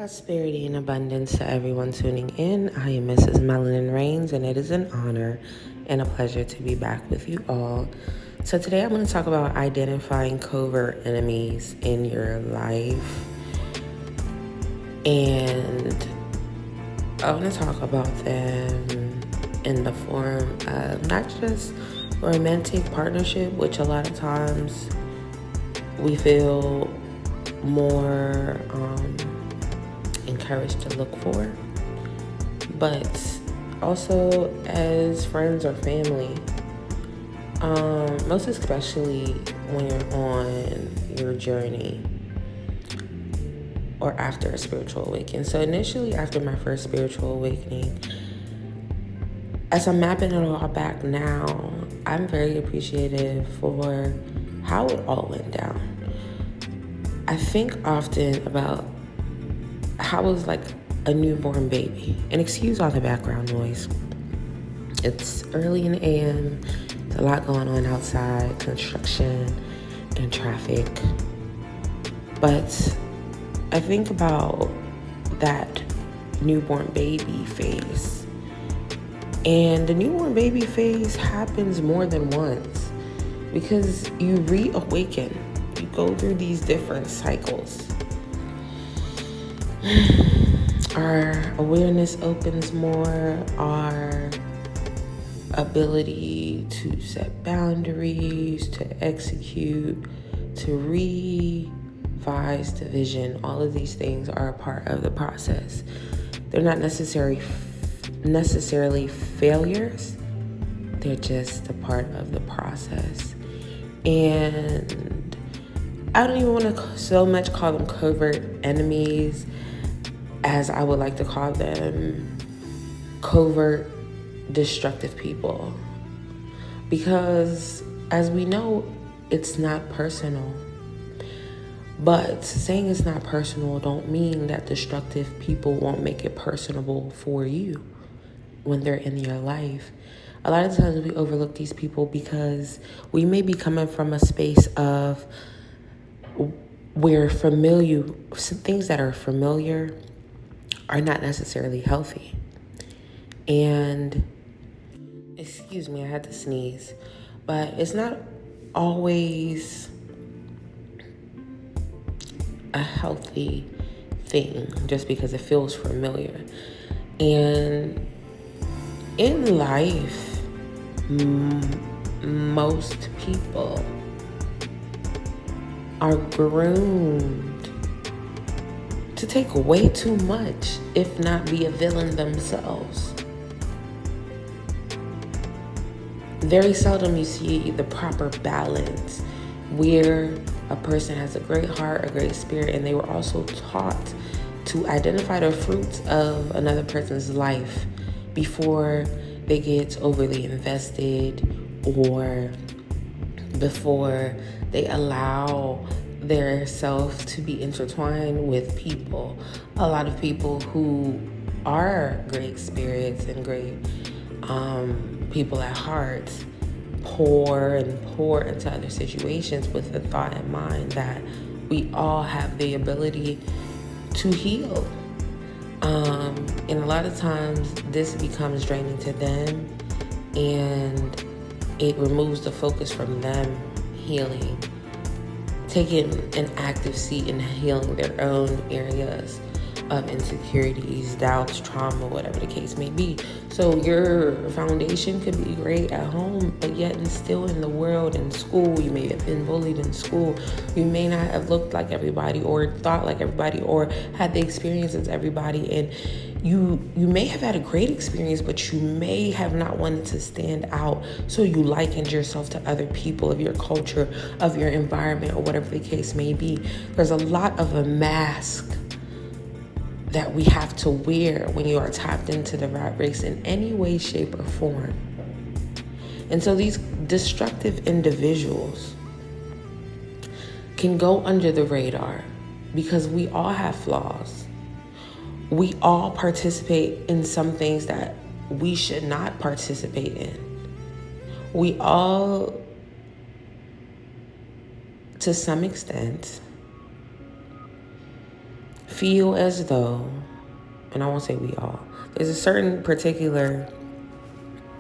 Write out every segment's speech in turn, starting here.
Prosperity and abundance to everyone tuning in. I am Mrs.Melanin Reigns, and it is an honor and a pleasure to be back with you all. So today I'm going to talk about identifying covert enemies in your life. And I want to talk about them in the form of not just romantic partnership, which a lot of times we feel more encouraged to look for, but also as friends or family, most especially when you're on your journey or after a spiritual awakening. So initially, after my first spiritual awakening, as I'm mapping it all back now, I'm very appreciative for how it all went down. I think often about how it was like a newborn baby. And excuse all the background noise. It's early in the AM. There's a lot going on outside, construction and traffic. But I think about that newborn baby phase. And the newborn baby phase happens more than once because you reawaken. You go through these different cycles. Our awareness opens more, our ability to set boundaries, to execute, to revise the vision. All of these things are a part of the process. They're not necessarily failures. They're just a part of the process. And I don't even want to so much call them covert enemies as I would like to call them covert destructive people. Because as we know, it's not personal. But saying it's not personal don't mean that destructive people won't make it personable for you when they're in your life. A lot of times we overlook these people because we may be coming from a space of where things that are familiar are not necessarily healthy. And, excuse me, I had to sneeze. But it's not always a healthy thing just because it feels familiar. And in life, most people are groomed to take way too much, if not be a villain themselves. Very seldom you see the proper balance where a person has a great heart, a great spirit, and they were also taught to identify the fruits of another person's life before they get overly invested or before they allow their self to be intertwined with people. A lot of people who are great spirits and great people at heart pour into other situations with the thought in mind that we all have the ability to heal. And a lot of times this becomes draining to them, and it removes the focus from them healing, taking an active seat in healing their own areas of insecurities, doubts, trauma, whatever the case may be. So your foundation could be great at home, but yet and still in the world, in school, you may have been bullied in school. You may not have looked like everybody or thought like everybody or had the experience as everybody. And you may have had a great experience, but you may have not wanted to stand out. So you likened yourself to other people of your culture, of your environment, or whatever the case may be. There's a lot of a mask that we have to wear when you are tapped into the rat race in any way, shape, or form. And so these destructive individuals can go under the radar because we all have flaws. We all participate in some things that we should not participate in. We all, to some extent, feel as though, and I won't say we all, there's a certain particular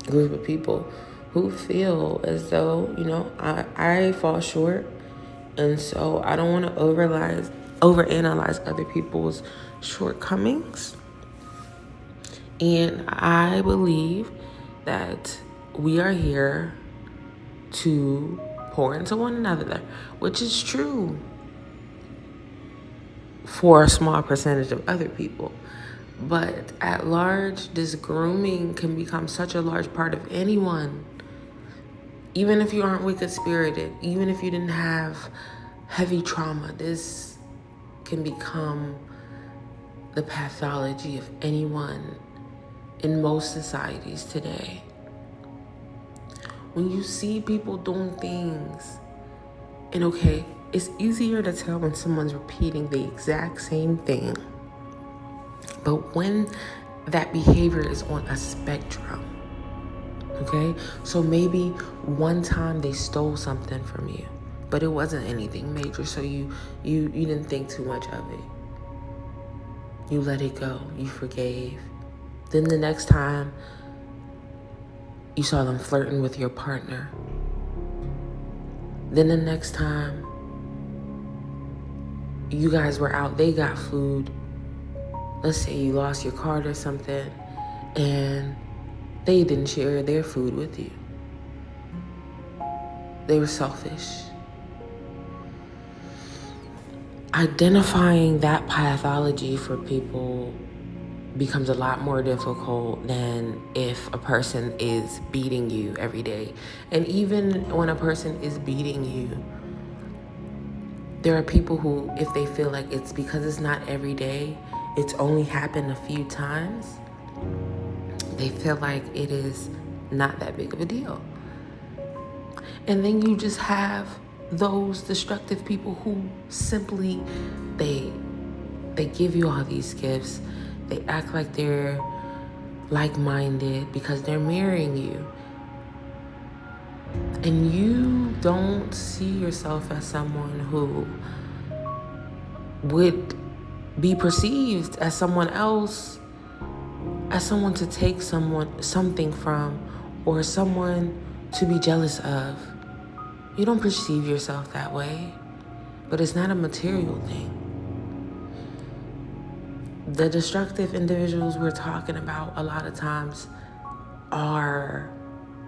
group of people who feel as though, I fall short. And so I don't want to overanalyze other people's shortcomings. And I believe that we are here to pour into one another, which is true for a small percentage of other people. But at large, this grooming can become such a large part of anyone. Even if you aren't wicked-spirited, even if you didn't have heavy trauma, this can become the pathology of anyone in most societies today. When you see people doing things, and okay, it's easier to tell when someone's repeating the exact same thing, but when that behavior is on a spectrum, okay? So maybe one time they stole something from you, but it wasn't anything major, so you didn't think too much of it. You let it go. You forgave. Then the next time you saw them flirting with your partner. Then the next time you guys were out, they got food. Let's say you lost your card or something, and they didn't share their food with you. They were selfish. Identifying that pathology for people becomes a lot more difficult than if a person is beating you every day. And even when a person is beating you, there are people who, if they feel like it's because it's not every day, it's only happened a few times, they feel like it is not that big of a deal. And then you just have those destructive people who simply, they give you all these gifts. They act like they're like-minded because they're marrying you. And you don't see yourself as someone who would be perceived as someone else, as someone to take something from, or someone to be jealous of. You don't perceive yourself that way, but it's not a material thing. The destructive individuals we're talking about a lot of times are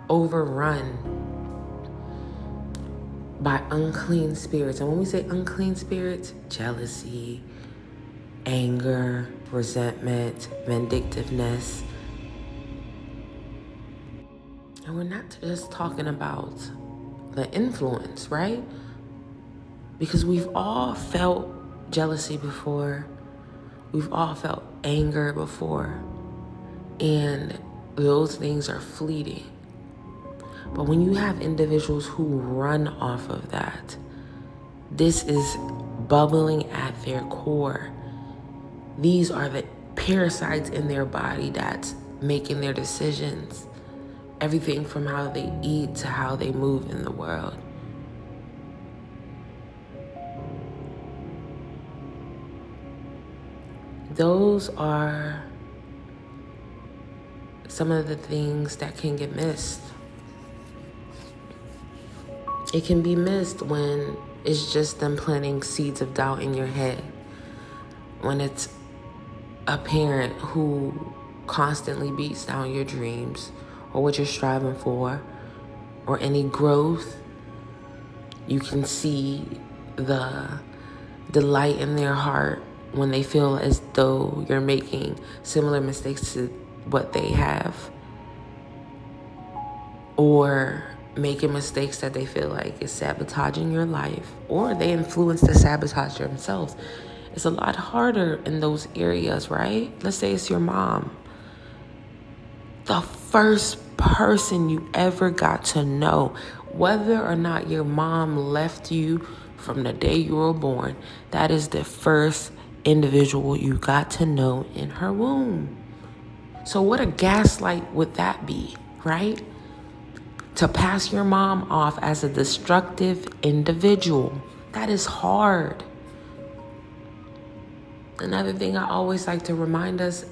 overrun by unclean spirits. And when we say unclean spirits, jealousy, anger, resentment, vindictiveness. And we're not just talking about the influence, right? Because we've all felt jealousy before. We've all felt anger before. And those things are fleeting. But when you have individuals who run off of that, this is bubbling at their core. These are the parasites in their body that's making their decisions. Everything from how they eat to how they move in the world. Those are some of the things that can get missed. It can be missed when it's just them planting seeds of doubt in your head. When it's a parent who constantly beats down your dreams or what you're striving for, or any growth. You can see the delight in their heart when they feel as though you're making similar mistakes to what they have, or making mistakes that they feel like is sabotaging your life, or they influence to sabotage themselves. It's a lot harder in those areas, right? Let's say it's your mom. The first person you ever got to know, whether or not your mom left you from the day you were born, that is the first individual you got to know in her womb. So what a gaslight would that be, right? To pass your mom off as a destructive individual. That is hard. Another thing I always like to remind us,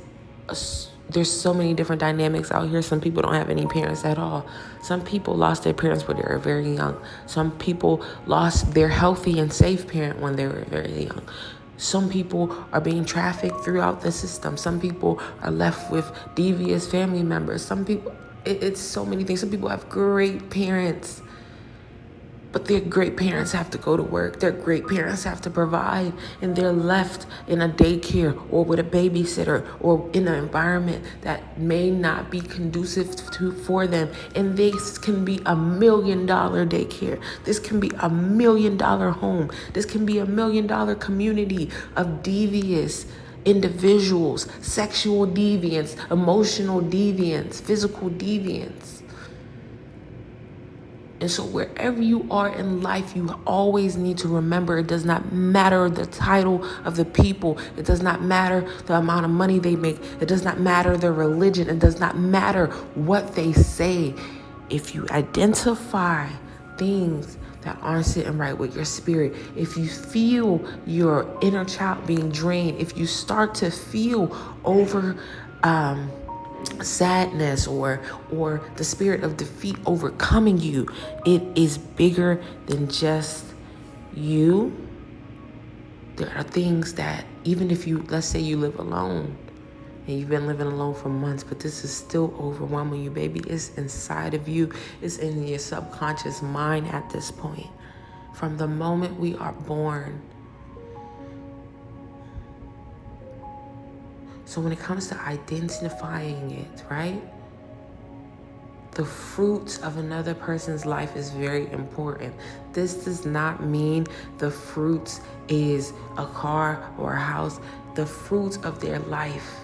there's so many different dynamics out here. Some people don't have any parents at all. Some people lost their parents when they were very young. Some people lost their healthy and safe parent when they were very young. Some people are being trafficked throughout the system. Some people are left with devious family members. Some people, it's so many things. Some people have great parents, but their great parents have to go to work. Their great parents have to provide, and they're left in a daycare or with a babysitter or in an environment that may not be conducive for them. And this can be $1 million daycare. This can be $1 million home. This can be $1 million community of devious individuals, sexual deviants, emotional deviants, physical deviants. And so wherever you are in life, you always need to remember it does not matter the title of the people. It does not matter the amount of money they make. It does not matter their religion. It does not matter what they say. If you identify things that aren't sitting right with your spirit, if you feel your inner child being drained, if you start to feel sadness or the spirit of defeat overcoming you, it is bigger than just you. There are things that, even if you, let's say you live alone and you've been living alone for months, but this is still overwhelming you, baby. It's inside of you. It's in your subconscious mind at this point. From the moment we are born. So when it comes to identifying it, right? The fruits of another person's life is very important. This does not mean the fruits is a car or a house. The fruits of their life.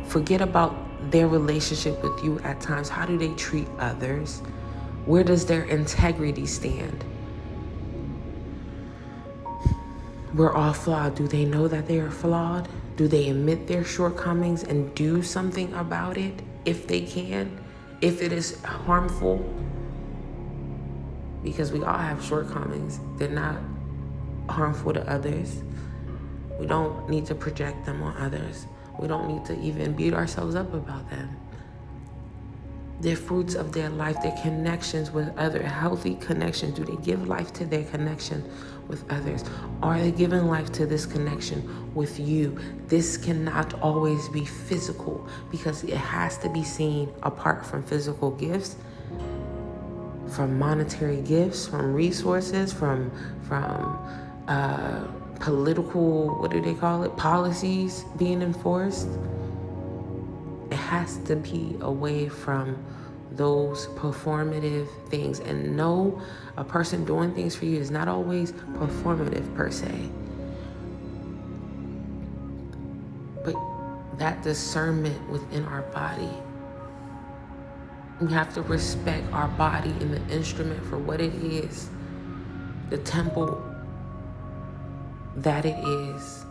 Forget about their relationship with you at times. How do they treat others? Where does their integrity stand? We're all flawed. Do they know that they are flawed? Do they admit their shortcomings and do something about it if they can? If it is harmful? Because we all have shortcomings. They're not harmful to others. We don't need to project them on others. We don't need to even beat ourselves up about them. Their fruits of their life, their connections with other healthy connections. Do they give life to their connection with others? Are they giving life to this connection with you? This cannot always be physical because it has to be seen apart from physical gifts, from monetary gifts, from resources, from political, what do they call it? Policies being enforced. It has to be away from those performative things. And no, a person doing things for you is not always performative per se. But that discernment within our body. We have to respect our body and the instrument for what it is. The temple that it is.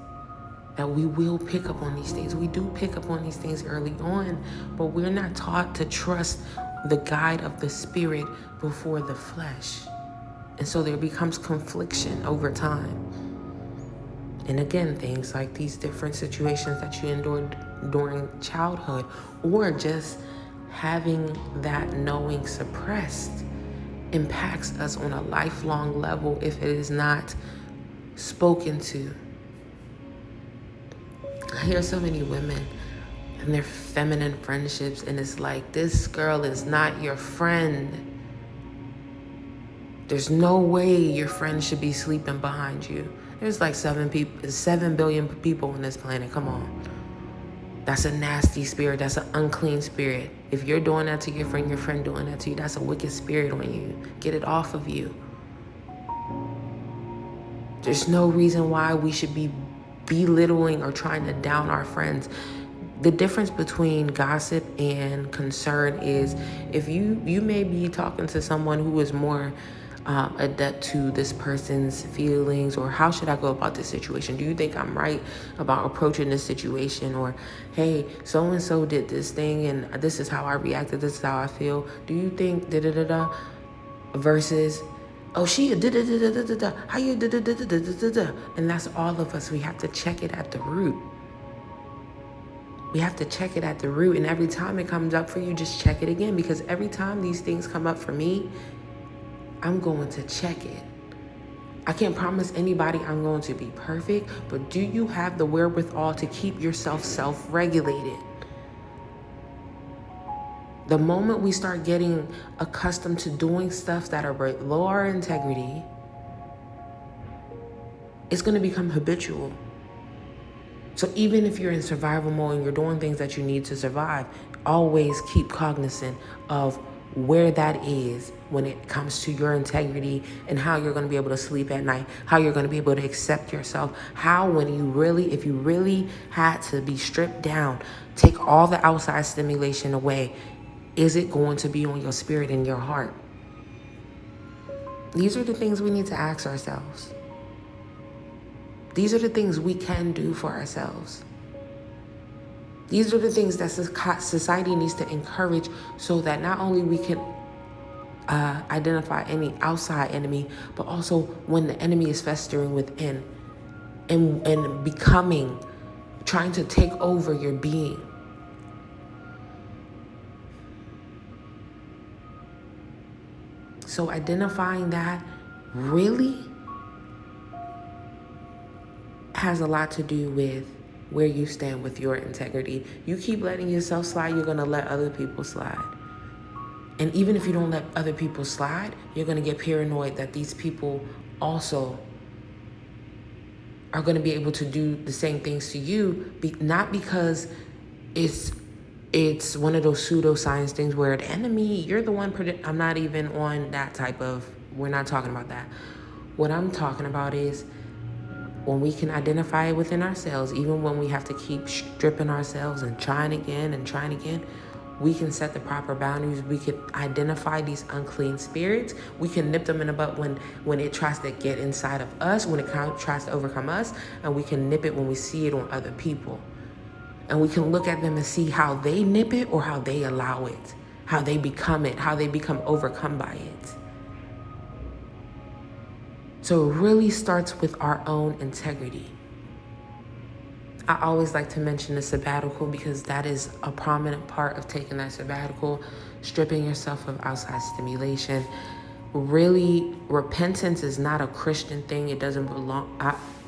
That we will pick up on these things. We do pick up on these things early on, but we're not taught to trust the guide of the spirit before the flesh. And so there becomes confliction over time. And again, things like these different situations that you endured during childhood, or just having that knowing suppressed, impacts us on a lifelong level if it is not spoken to. I hear so many women and their feminine friendships, and it's like, this girl is not your friend. There's no way your friend should be sleeping behind you. There's like 7 billion people on this planet. Come on. That's a nasty spirit. That's an unclean spirit. If you're doing that to your friend doing that to you, that's a wicked spirit on you. Get it off of you. There's no reason why we should be belittling or trying to down our friends. The difference between gossip and concern is, if you may be talking to someone who is more adept to this person's feelings, or how should I go about this situation? Do you think I'm right about approaching this situation? Or, hey, so-and-so did this thing and this is how I reacted, this is how I feel. Do you think da-da-da-da? Versus, Oh, she a da-da-da-da-da-da. How you da-da-da-da-da-da-da? And that's all of us. We have to check it at the root. We have to check it at the root. And every time it comes up for you, just check it again. Because every time these things come up for me, I'm going to check it. I can't promise anybody I'm going to be perfect, but do you have the wherewithal to keep yourself self-regulated? The moment we start getting accustomed to doing stuff that are below our integrity, it's going to become habitual. So even if you're in survival mode and you're doing things that you need to survive, always keep cognizant of where that is when it comes to your integrity and how you're going to be able to sleep at night, how you're going to be able to accept yourself, how when you really, if you really had to be stripped down, take all the outside stimulation away, is it going to be on your spirit and your heart? These are the things we need to ask ourselves. These are the things we can do for ourselves. These are the things that society needs to encourage so that not only we can identify any outside enemy, but also when the enemy is festering within and becoming, trying to take over your being. So identifying that really has a lot to do with where you stand with your integrity. You keep letting yourself slide, you're going to let other people slide. And even if you don't let other people slide, you're going to get paranoid that these people also are going to be able to do the same things to you, not because it's one of those pseudoscience things where the enemy, you're the one, I'm not even on that type of, we're not talking about that. What I'm talking about is when we can identify it within ourselves, even when we have to keep stripping ourselves and trying again, we can set the proper boundaries. We can identify these unclean spirits. We can nip them in the butt when it tries to get inside of us, when it tries to overcome us, and we can nip it when we see it on other people. And we can look at them and see how they nip it or how they allow it, how they become it, how they become overcome by it. So it really starts with our own integrity. I always like to mention the sabbatical because that is a prominent part of taking that sabbatical, stripping yourself of outside stimulation. Really, repentance is not a Christian thing. It doesn't belong.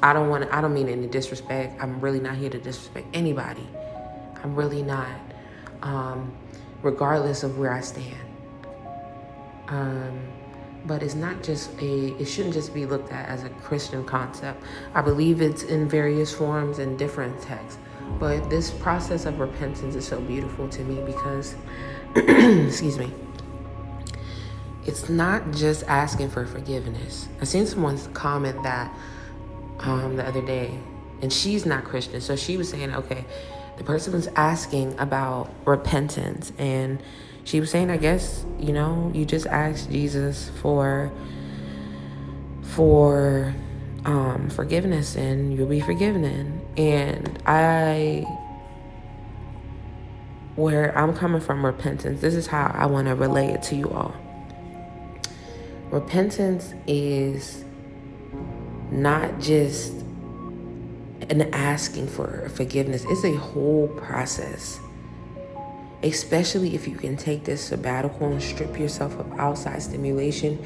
I don't mean any disrespect. I'm really not here to disrespect anybody. I'm really not, regardless of where I stand. But it's not just it shouldn't just be looked at as a Christian concept. I believe it's in various forms and different texts. But this process of repentance is so beautiful to me because, excuse me, it's not just asking for forgiveness. I seen someone comment that the other day, and she's not Christian. So she was saying, okay, the person was asking about repentance, and she was saying, I guess, you just ask Jesus for forgiveness and you'll be forgiven. And where I'm coming from repentance, this is how I want to relay it to you all. Repentance is not just an asking for forgiveness. It's a whole process. Especially if you can take this sabbatical and strip yourself of outside stimulation,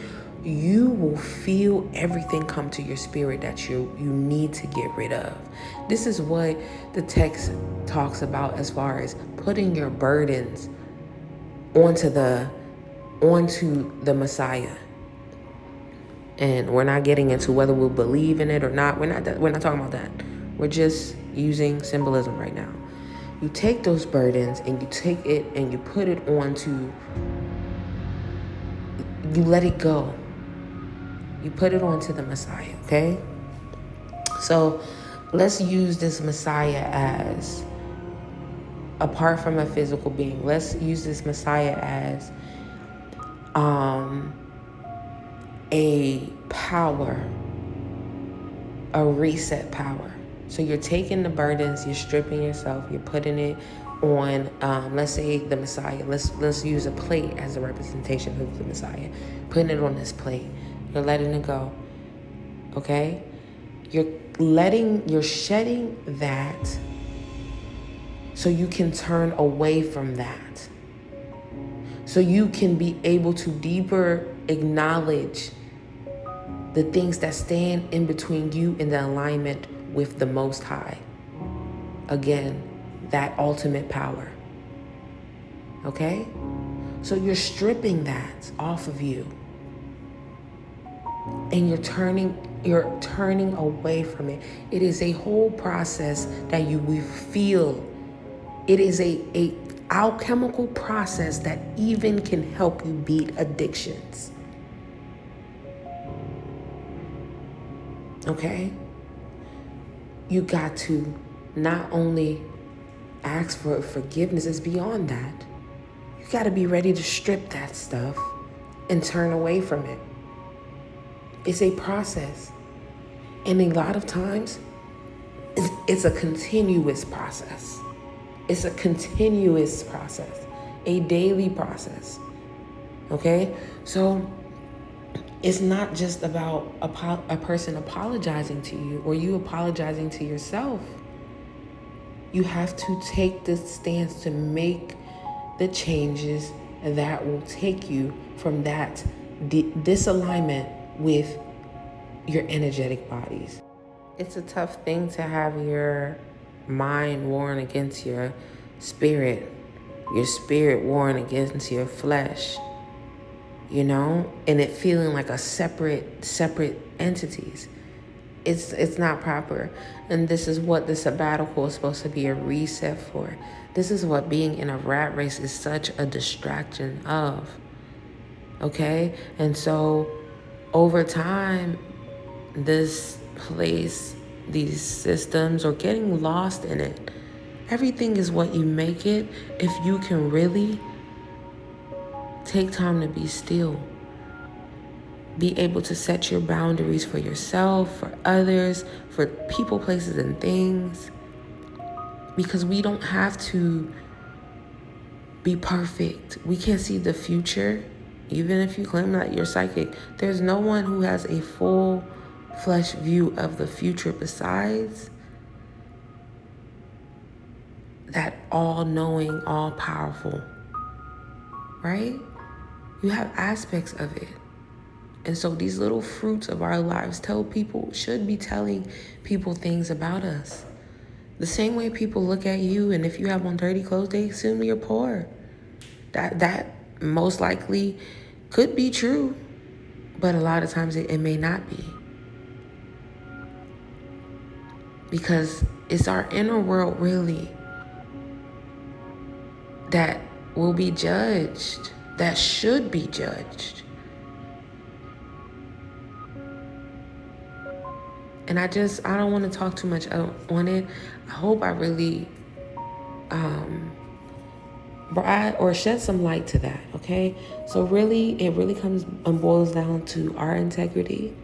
you will feel everything come to your spirit that you need to get rid of. This is what the text talks about as far as putting your burdens onto the Messiah. And we're not getting into whether we'll believe in it or not. We're not talking about that. We're just using symbolism right now. You take those burdens and you take it and you put it onto, you let it go. You put it onto the Messiah, okay? So let's use this Messiah as, apart from a physical being, let's use this Messiah as a power, a reset power. So you're taking the burdens, you're stripping yourself, you're putting it on, let's say the Messiah. Let's use a plate as a representation of the Messiah. Putting it on this plate. You're letting it go. Okay? You're shedding that so you can turn away from that. So you can be able to deeper acknowledge the things that stand in between you and the alignment with the Most High. Again, that ultimate power. Okay? So you're stripping that off of you. And you're turning away from it. It is a whole process that you will feel. It is a alchemical process that even can help you beat addictions. Okay? You got to not only ask for forgiveness, it's beyond that. You got to be ready to strip that stuff and turn away from it. It's a process. And a lot of times, it's a continuous process. It's a continuous process, a daily process. Okay? So it's not just about a person apologizing to you or you apologizing to yourself. You have to take the stance to make the changes that will take you from that disalignment with your energetic bodies. It's a tough thing to have your mind warring against your spirit warring against your flesh, and it feeling like a separate entities. It's not proper. And this is what the sabbatical is supposed to be a reset for. This is what being in a rat race is such a distraction of. Okay? And so over time, this place, these systems, or getting lost in it, everything is what you make it if you can really take time to be still. Be able to set your boundaries for yourself, for others, for people, places, and things. Because we don't have to be perfect. We can't see the future. Even if you claim that you're psychic, there's no one who has a full flesh view of the future besides that all-knowing, all-powerful, right? You have aspects of it. And so these little fruits of our lives should be telling people things about us. The same way people look at you, and if you have on dirty clothes, they assume you're poor. That most likely could be true, but a lot of times it may not be. Because it's our inner world really that will be judged, that should be judged. And I don't want to talk too much on it. I hope I really shed some light to that, okay? So really, it really comes and boils down to our integrity,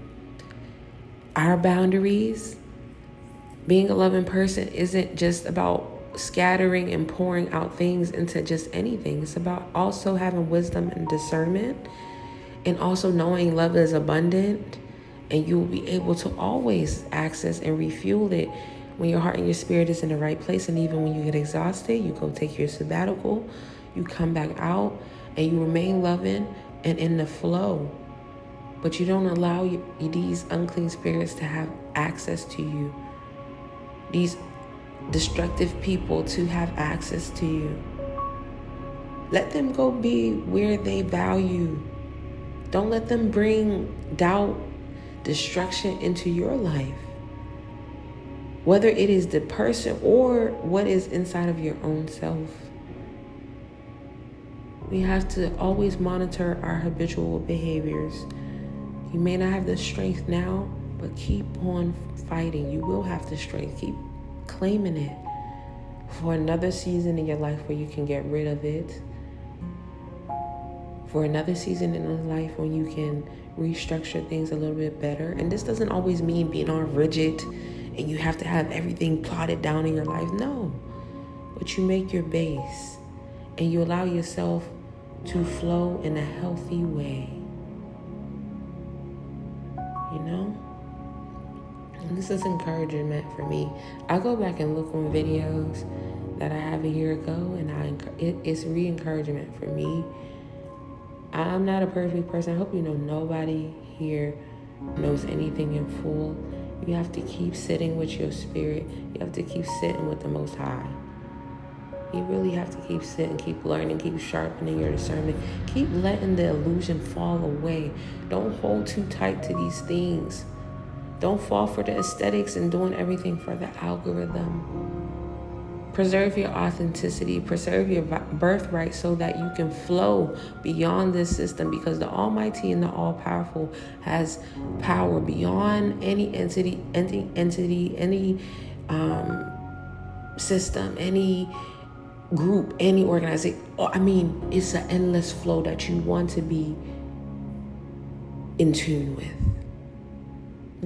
our boundaries. Being a loving person isn't just about scattering and pouring out things into just anything. It's about also having wisdom and discernment, and also knowing love is abundant. And you will be able to always access and refuel it when your heart and your spirit is in the right place. And even when you get exhausted, you go take your sabbatical, you come back out, and you remain loving and in the flow. But you don't allow these unclean spirits to have access to you. These destructive people to have access to you. Let them go be where they value. Don't let them bring doubt, destruction into your life, whether it is the person or what is inside of your own self. We have to always monitor our habitual behaviors. You may not have the strength now, but keep on fighting. You will have the strength. Keep claiming it for another season in your life where you can get rid of it, for another season in your life when you can restructure things a little bit better. And this doesn't always mean being all rigid and you have to have everything plotted down in your life. No, but you make your base and you allow yourself to flow in a healthy way. you know? And this is encouragement for me. I go back and look on videos that I have a year ago, and it's re-encouragement for me. I'm not a perfect person. I hope you know nobody here knows anything in full. You have to keep sitting with your spirit. You have to keep sitting with the Most High. You really have to keep sitting, keep learning, keep sharpening your discernment. Keep letting the illusion fall away. Don't hold too tight to these things. Don't fall for the aesthetics and doing everything for the algorithm. Preserve your authenticity, preserve your birthright so that you can flow beyond this system, because the Almighty and the All-Powerful has power beyond any entity, any system, any group, any organization. I mean, it's an endless flow that you want to be in tune with.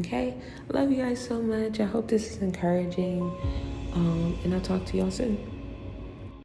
Okay? Love you guys so much. I hope this is encouraging. And I'll talk to y'all soon.